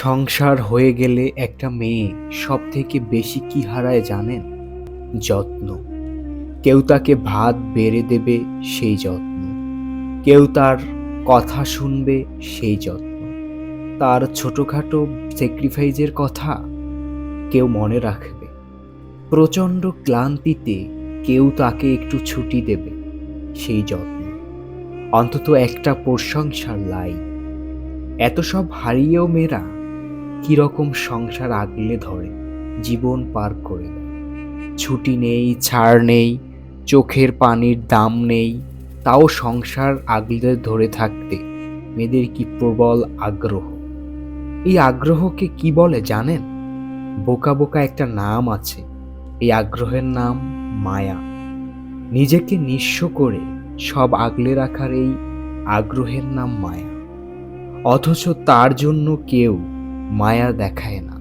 সংসার হয়ে গেলে একটা মেয়ে সব থেকে বেশি কি হারায় জানেন? যত্ন। কেউ তাকে ভাত বেড়ে দেবে, সেই যত্ন। কেউ তার কথা শুনবে, সেই যত্ন। তার ছোটখাটো স্যাক্রিফাইসের কথা কেউ মনে রাখবে। প্রচণ্ড ক্লান্তিতে কেউ তাকে একটু ছুটি দেবে, সেই যত্ন। অন্তত একটা প্রশংসার লাইন। এত সব হারিয়েও মেয়েরা কিরকম সংসার আগলে ধরে, জীবন পার করে দেয়। ছুটি নেই, ছাড় নেই, চোখের পানির দাম নেই, তাও সংসার আগলে ধরে থাকতে মেয়েদের কি প্রবল আগ্রহ। এই আগ্রহকে কি বলে জানেন? বোকা বোকা একটা নাম আছে। এই আগ্রহের নাম মায়া। নিজেকে নিঃস্ব করে সব আগলে রাখার এই আগ্রহের নাম মায়া। অথচ তার জন্য কেউ মায়া দেখায় না।